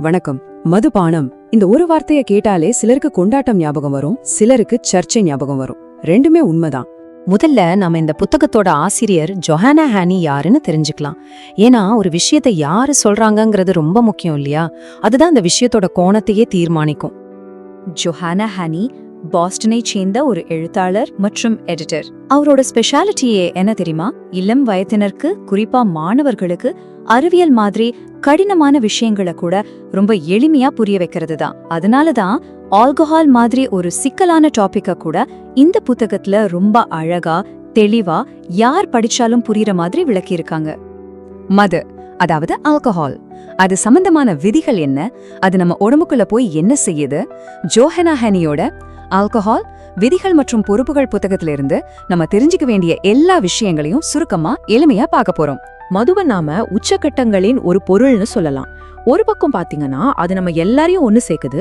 வணக்கம். மதுபானம் இந்த ஒரு வார்த்தைய கேட்டாலே சிலருக்கு கொண்டாட்டம் ஞாபகம் வரும், சிலருக்கு சர்ச்சை ஞாபகம் வரும். ரெண்டுமே உண்மைதான். முதல்ல நாம இந்த புத்தகத்தோட ஆசிரியர் ஜொஹானா ஹானி யாருன்னு தெரிஞ்சுக்கலாம். ஏன்னா ஒரு விஷயத்தை யாரு சொல்றாங்கங்கிறது ரொம்ப முக்கியம் இல்லையா? அதுதான் இந்த விஷயத்தோட கோணத்தையே தீர்மானிக்கும். ஜொஹானா ஹானி பாஸ்டனை சேர்ந்த ஒரு எழுத்தாளர் மற்றும் எடிட்டர். அவரோட ஸ்பெஷாலிட்டியே என்ன தெரியுமா? இளம் வயதினருக்கு, குறிப்பா மாணவர்களுக்கு அறிவியல் மாதிரி கடினமான விஷயங்களை கூட ரொம்ப எளிமையா புரிய வைக்கிறது தான். அதனாலதான் ஆல்கஹால் மாதிரி ஒரு சிக்கலான டாபிக்க கூட இந்த புத்தகத்துல ரொம்ப அழகா தெளிவா யார் படிச்சாலும் புரியுற மாதிரி விளக்கியிருக்காங்க. மது, அதாவது ஆல்கஹால், அது சம்பந்தமான விதிகள் என்ன, அது நம்ம உடம்புக்குள்ள போய் என்ன செய்யுது? ஜொஹானா ஹானியோட ஆல்கஹால் விதிகள் மற்றும் பொறுப்புகள் புத்தகத்திலிருந்து நம்ம தெரிஞ்சுக்க வேண்டிய எல்லா விஷயங்களையும் சுருக்கமா எளிமையா பார்க்க போறோம். மதுவை நாம உச்சக்கட்டங்களின் ஒரு பொருள்னு சொல்லலாம். ஒரு பக்கம் பாத்தீங்கன்னா அது நம்ம எல்லாரையும் ஒண்ணு சேர்க்குது,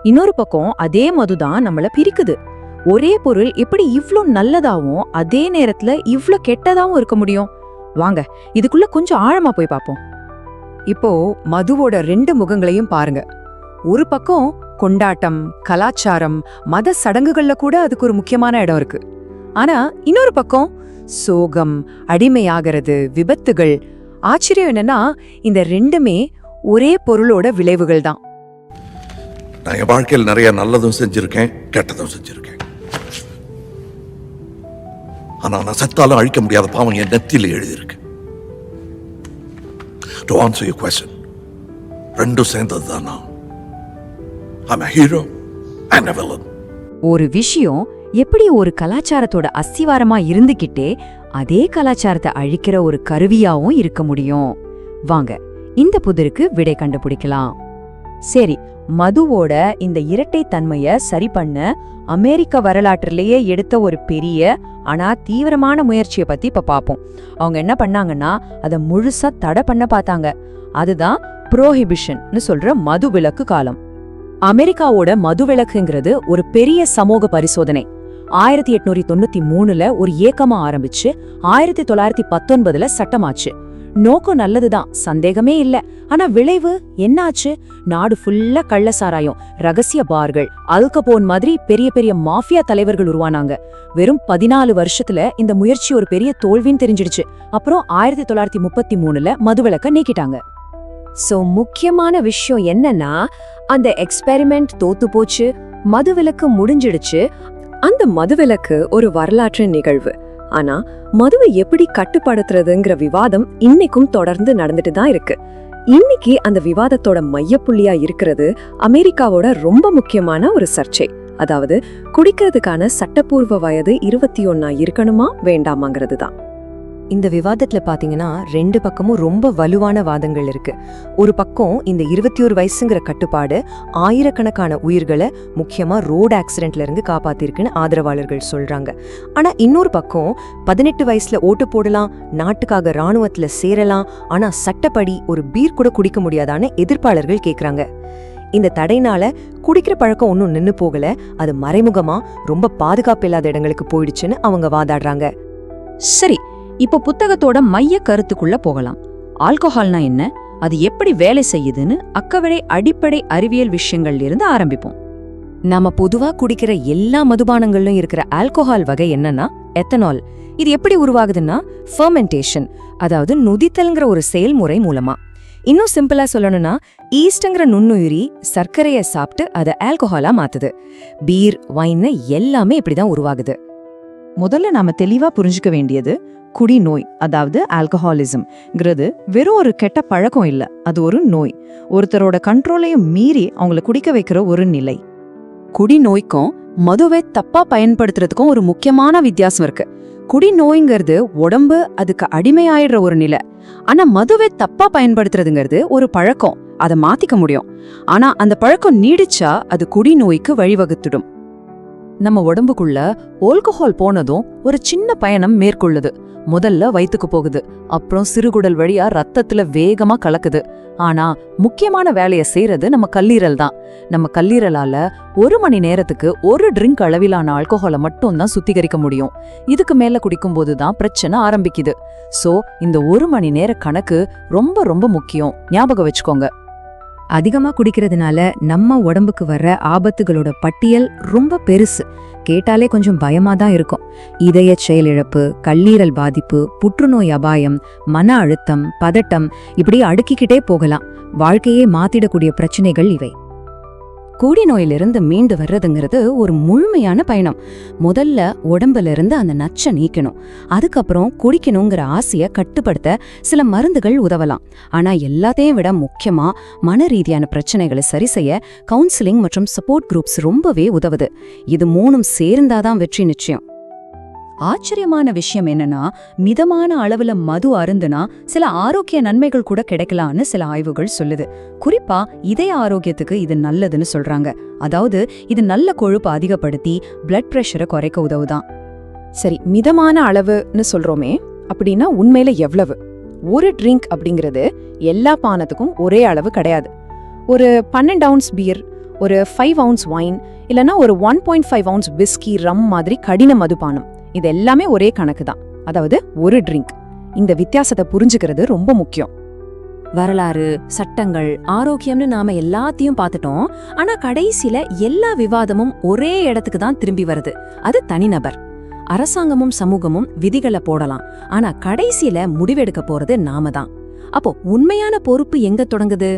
இன்னொரு பக்கம் அதே மதுதான் நம்மள பிரிக்குது. ஒரே பொருள் எப்படி இவ்ளோ நல்லதாவும் அதே நேரத்துல இவ்ளோ கெட்டதாவும் இருக்க முடியும்? வாங்க இதுக்குள்ள கொஞ்சம் ஆழமா போய் பார்ப்போம். இப்போ மதுவோட ரெண்டு முகங்களையும் பாருங்க. ஒரு பக்கம் கொண்டாட்டம், கலாச்சாரம், மத சடங்குகள்ல கூட அதுக்கு ஒரு முக்கியமான இடம் இருக்கு. ஆனா இன்னொரு பக்கம் சோகம், அடிமையாகிறது, விபத்துகள். ஆச்சரியம் என்னன்னா இந்த ரெண்டுமே ஒரே பொருளோட விளைவுகள் தான். நான் என் வாழ்க்கையில் நிறைய நல்லதும் செஞ்சிருக்கேன், கெட்டதும் செஞ்சிருக்கேன். ஆனா நான் செத்தாலும் அழிக்க முடியாத பாவம் என் நெத்தியில எழுதியிருக்கு. To answer your question, ரெண்டும் சேர்ந்தது தான் நான். I'm a hero and a villain. ஒரு விஷயம் எப்படி ஒரு கலாச்சாரத்தோட அஸ்திவாரமா இருந்துகிட்டே அதே கலாச்சாரத்தை அழிக்கிற ஒரு கருவியாவும் இருக்க முடியும்? வாங்க இந்த புதிருக்கு விடை கண்டுபிடிக்கலாம். சரி, மதுவோட இந்த இரட்டை தன்மைய சரி பண்ண அமெரிக்க வரலாற்றிலேயே எடுத்த ஒரு பெரிய ஆனா தீவிரமான முயற்சியை பத்தி இப்ப பாப்போம். அவங்க என்ன பண்ணாங்கன்னா அதை முழுசா தடை பண்ண பார்த்தாங்க. அதுதான் புரோஹிபிஷன் சொல்ற மது விலக்கு காலம். அமெரிக்காவோட மது விலக்குங்கிறது ஒரு பெரிய சமூக பரிசோதனை. 1893ல ஒரு இயக்கமா ஆரம்பிச்சு 1919ல சட்டமாச்சு. நோக்கம் நல்லதுதான், சந்தேகமே இல்ல. ஆனா விளைவு என்னாச்சு? நாடு ஃபுல்லா கள்ளசாராயம், ரகசிய பார்கள், அல்கபோன் மாதிரி பெரிய பெரிய மாஃபியா தலைவர்கள் உருவானாங்க. வெறும் 14 வருஷத்துல இந்த முயற்சி ஒரு பெரிய தோல்வின்னு தெரிஞ்சிடுச்சு. அப்புறம் 1933ல மதுவிலக்க நீக்கிட்டாங்க. சோ முக்கியமான விஷயம் என்னன்னா, அந்த எக்ஸ்பெரிமெண்ட் தோத்து போச்சு, மதுவிலக்கு முடிஞ்சிடுச்சு. அந்த மதுவிலக்கு ஒரு வரலாற்று நிகழ்வு. ஆனா மதுவை எப்படி கட்டுப்படுத்துறதுங்கிற விவாதம் இன்னைக்கும் தொடர்ந்து நடந்துட்டு தான் இருக்கு. இன்னைக்கு அந்த விவாதத்தோட மையப்புள்ளியா இருக்கிறது அமெரிக்காவோட ரொம்ப முக்கியமான ஒரு சர்ச்சை. அதாவது குடிக்கிறதுக்கான சட்டப்பூர்வ வயது 21 இருக்கணுமா வேண்டாமாங்கிறது தான். இந்த விவாதத்துல பாத்தீங்கன்னா ரெண்டு பக்கமும் ரொம்ப வலுவான வாதங்கள் இருக்கு. ஒரு பக்கம் இந்த 21 வயசுங்கிற கட்டுப்பாடு ஆயிரக்கணக்கான உயிர்களை முக்கியமா ரோடு ஆக்சிடென்ட்ல இருந்து காப்பாத்திருக்குன்னு ஆதரவாளர்கள் சொல்றாங்க. ஆனா இன்னொரு பக்கம் 18 வயசுல ஓட்டு போடலாம், நாட்டுக்காக ராணுவத்துல சேரலாம், ஆனா சட்டப்படி ஒரு பீர் கூட குடிக்க முடியாதான்னு எதிர்ப்பாளர்கள் கேக்குறாங்க. இந்த தடைனால குடிக்கிற பழக்கம் ஒன்னும் நின்னு போகல, அது மறைமுகமா ரொம்ப பாதுகாப்பு இல்லாத இடங்களுக்கு போயிடுச்சுன்னு அவங்க வாதாடுறாங்க. சரி, இப்போ புத்தகத்தோட மைய கருத்துக்குள்ள போகலாம். ஆல்கஹால்னா என்ன, அது எப்படி வேலை செய்யுதுன்னு அக்கவரை அடிப்படை அறிவியல் விஷயங்கள்ல இருந்து ஆரம்பிப்போம். நாம பொதுவா குடிக்கிற எல்லா மதுபானங்களிலும் இருக்கிற ஆல்கஹால் வகை என்னன்னா எத்தனால். இது எப்படி உருவாகுதுன்னா ஃபெர்மெண்டேஷன், அதாவது நொதித்தல்ங்கிற ஒரு செயல்முறை மூலமா. இன்னும் சிம்பிளா சொல்லணும்னா ஈஸ்ட்ங்கிற நுண்ணுயிரி சர்க்கரையை சாப்பிட்டு அதை ஆல்கஹாலா மாத்துது. பீர், வைன் எல்லாமே இப்படிதான் உருவாகுது. முதல்ல நாம தெளிவா புரிஞ்சுக்க வேண்டியது, குடி நோய் அதாவது ஆல்கஹாலிசம்ங்கிறது வெறும் ஒரு கெட்ட பழக்கம் இல்ல, அது ஒரு நோய். ஒருத்தரோட கண்ட்ரோலையும் மீறி அவங்கள குடிக்க வைக்கிற ஒரு நிலை. குடி நோய்க்கும் மதுவை தப்பா பயன்படுத்துறதுக்கும் ஒரு முக்கியமான வித்தியாசம் இருக்கு. குடி நோய்ங்கிறது உடம்பு அதுக்கு அடிமையாயிடுற ஒரு நிலை. ஆனா மதுவை தப்பா பயன்படுத்துறதுங்கிறது ஒரு பழக்கம், அதை மாத்திக்க முடியும். ஆனா அந்த பழக்கம் நீடிச்சா அது குடி நோய்க்கு வழிவகுத்துடும். நம்ம உடம்புக்குள்ள ஆல்கஹால் போனதும் ஒரு சின்ன பயணம் மேற்கொள்ளுது. முதல்ல வயித்துக்கு போகுது, அப்புறம் சிறுகுடல் வழியா ரத்தத்துல வேகமா கலக்குது. ஆனா முக்கியமான வேலையை செய்யறது நம்ம கல்லீரல் தான். நம்ம கல்லீரலால 1 மணி நேரத்துக்கு 1 ட்ரிங்க் அளவிலான ஆல்கஹாலை மட்டும் தான் சுத்திகரிக்க முடியும். இதுக்கு மேல குடிக்கும் போதுதான் பிரச்சனை ஆரம்பிக்குது. சோ இந்த 1 மணி நேர கணக்கு ரொம்ப ரொம்ப முக்கியம், ஞாபகம் வச்சுக்கோங்க. அதிகமா குடிக்கிறதுனால நம்ம உடம்புக்கு வர்ற ஆபத்துகளோட பட்டியல் ரொம்ப பெருசு. கேட்டாலே கொஞ்சம் பயமா தான் இருக்கும். இதய செயலிழப்பு, கல்லீரல் பாதிப்பு, புற்றுநோய் அபாயம், மன அழுத்தம், பதட்டம், இப்படி அடுக்கிக்கிட்டே போகலாம். வாழ்க்கையே மாத்திடக்கூடிய பிரச்சனைகள் இவை. குடிநோயிலிருந்து மீண்டு வர்றதுங்கிறது ஒரு முழுமையான பயணம். முதல்ல உடம்புல இருந்து அந்த நச்சை நீக்கணும். அதுக்கப்புறம் குடிக்கணுங்கிற ஆசையை கட்டுப்படுத்த சில மருந்துகள் உதவலாம். ஆனா எல்லாத்தையும் விட முக்கியமா மன ரீதியான பிரச்சனைகளை சரி செய்ய கவுன்சிலிங் மற்றும் சப்போர்ட் குரூப்ஸ் ரொம்பவே உதவுது. இது மூணும் சேர்ந்தாதான் வெற்றி நிச்சயம். ஆச்சரியமான விஷயம் என்னன்னா, மிதமான அளவுல மது அருந்துனா சில ஆரோக்கிய நன்மைகள் கூட கிடைக்கலான்னு சில ஆய்வுகள் சொல்லுது. குறிப்பா இதய ஆரோக்கியத்துக்கு இது நல்லதுன்னு சொல்றாங்க. அதாவது இது நல்ல கொழுப்பு அதிகப்படுத்தி பிளட் பிரஷரை குறைக்க உதவுதான். சரி, மிதமான அளவுன்னு சொல்றோமே, அப்படின்னா உண்மையில எவ்வளவு? ஒரு ட்ரிங்க் அப்படிங்கிறது எல்லா பானத்துக்கும் ஒரே அளவு கிடையாது. ஒரு 12 ounce பீர், ஒரு 5 ounce வைன், இல்லனா ஒரு 1.5 ounce விஸ்கி, ரம் மாதிரி கடின மதுபானம், இது எல்லாமே ஒரே கணக்கு தான். அதாவது ஒரு ட்ரிங்க். இந்த வித்தியாசத்தை புரிஞ்சுக்கிறது ரொம்ப முக்கியம். வரலாறு, சட்டங்கள், ஆரோக்கியம்னு நாம எல்லாத்தையும் பார்த்துட்டோம். ஆனா கடைசியில எல்லா விவாதமும் ஒரே இடத்துக்கு தான் திரும்பி வருது. அது தனிநபர். அரசாங்கமும் சமூகமும் விதிகளை போடலாம், ஆனா கடைசியில முடிவெடுக்க போறது நாம தான். அப்போ உண்மையான பொறுப்பு எங்க தொடங்குது?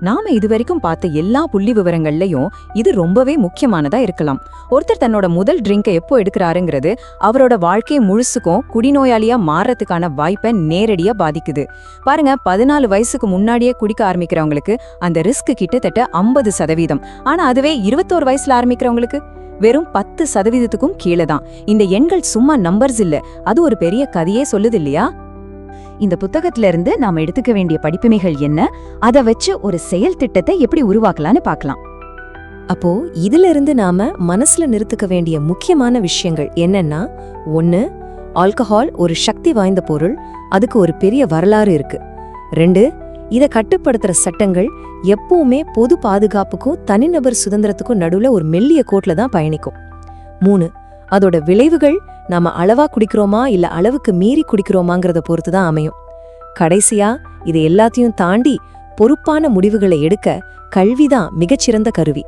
நாம இதுவரைக்கும் பார்த்த எல்லா புள்ளி விவரங்கள்லயும் இது ரொம்பவே முக்கியமானதா இருக்கலாம். ஒருத்தர் தன்னோட முதல் ட்ரிங்கை எப்போ எடுக்கிறாருங்கிறது அவரோட வாழ்க்கை முழுசுக்கும் குடிநோயாளியா மாறத்துக்கான வாய்ப்பை நேரடியா பாதிக்குது. பாருங்க, 14 வயசுக்கு முன்னாடியே குடிக்க ஆரம்பிக்கிறவங்களுக்கு அந்த ரிஸ்க் கிட்டத்தட்ட 50%. ஆனா அதுவே 21 வயசுல ஆரம்பிக்கிறவங்களுக்கு வெறும் 10%க்கும் கீழே தான். இந்த எண்கள் சும்மா நம்பர்ஸ் இல்ல, அது ஒரு பெரிய கதையே சொல்லுது இல்லையா? இந்த புத்தகத்துல இருந்து நாம எடுத்துக்க வேண்டிய படிப்பினைகள் என்ன, அதை வச்சு ஒரு செயல் திட்டத்தை எப்படி உருவாக்கலான்னு பார்க்கலாம். அப்போ இதுல இருந்து நாம மனசுல நிறுத்துக்க வேண்டிய முக்கியமான விஷயங்கள் என்னன்னா, 1, ஆல்கஹால் ஒரு சக்தி வாய்ந்த பொருள், அதுக்கு ஒரு பெரிய வரலாறு இருக்கு. 2, இத கட்டுப்படுத்துற சட்டங்கள் எப்பவுமே பொது பாதுகாப்புக்கும் தனிநபர் சுதந்திரத்துக்கும் நடுவுல ஒரு மெல்லிய கோட்ல தான் பயணிக்கும். 3, அதோட விளைவுகள் நாம அளவா குடிக்கிறோமா இல்ல அளவுக்கு மீறி குடிக்கிறோமாங்கிறத பொறுத்து தான் அமையும். கடைசியா இது எல்லாத்தையும் தாண்டி பொறுப்பான முடிவுகளை எடுக்க கல்விதான் மிகச்சிறந்த கருவி.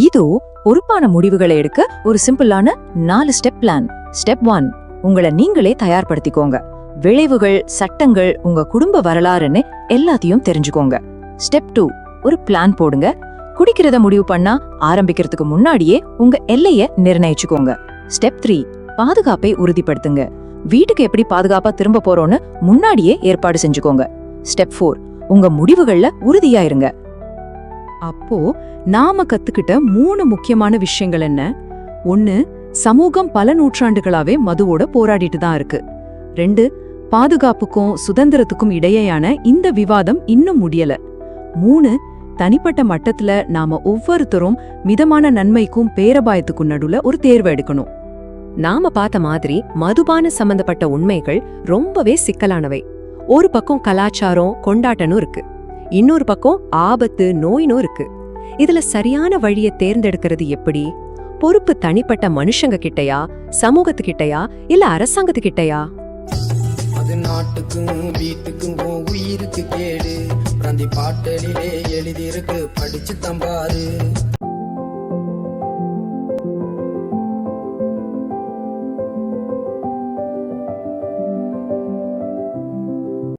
இதோ பொறுப்பான முடிவுகளை எடுக்க ஒரு சிம்பிளான 4 ஸ்டெப் பிளான். ஸ்டெப் 1, உங்களை நீங்களே தயார்படுத்திக்கோங்க. விளைவுகள், சட்டங்கள், உங்க குடும்ப வரலாறுன்னு எல்லாத்தையும் தெரிஞ்சுக்கோங்க. ஸ்டெப் 2, ஒரு பிளான் போடுங்க. குடிக்கிறத முடிவு பண்ணா ஆரம்பிக்கிறதுக்கு முன்னாடியே உங்க எல்லைய நிர்ணயிச்சுக்கோங்க. ஸ்டெப் 3, பாதுகாப்பை உறுதிப்படுத்துங்க. வீட்டுக்கு எப்படி பாதுகாப்பா திரும்ப போறோம்னு முன்னாடியே ஏற்பாடு செஞ்சுக்கோங்க. ஸ்டெப் 4, உங்க முடிவுகள்ல உறுதியா இருங்க. அப்போ நாம கத்துக்கிட்ட 3 முக்கியமான விஷயங்கள் என்ன? 1, சமூகம் பல நூற்றாண்டுகளாவே மதுவோட போராடிட்டு தான் இருக்கு. 2, பாதுகாப்புக்கும் சுதந்திரத்துக்கும் இடையேயான இந்த விவாதம் இன்னும் முடியல. 3, தனிப்பட்ட மட்டத்துல நாம ஒவ்வொருத்தரும் மிதமான நன்மைக்கும் பேரபாயத்துக்கும் நடுவுல ஒரு தேர்வு எடுக்கணும். நாம பார்த்த மாதிரி மதுபான சம்பந்தப்பட்ட உண்மைகள் ரொம்பவே சிக்கலானவை. ஒரு பக்கம் கலாச்சாரம், கொண்டாட்டனும் இருக்கு, இன்னொரு பக்கம் ஆபத்து, நோயினும் இருக்கு. இதுல சரியான வழியை தேர்ந்தெடுக்கிறது எப்படி? பொறுப்பு தனிப்பட்ட மனுஷங்க கிட்டயா, சமூகத்துக்கிட்டயா, இல்ல அரசாங்கத்துக்கிட்டயா? அது நாட்டுக்கும் வீட்டுக்கும் உயிருக்கு கேடு. பிரந்தி பாட்டலிலே எழுதியிருக்கு, படிச்சு தம்பாரு.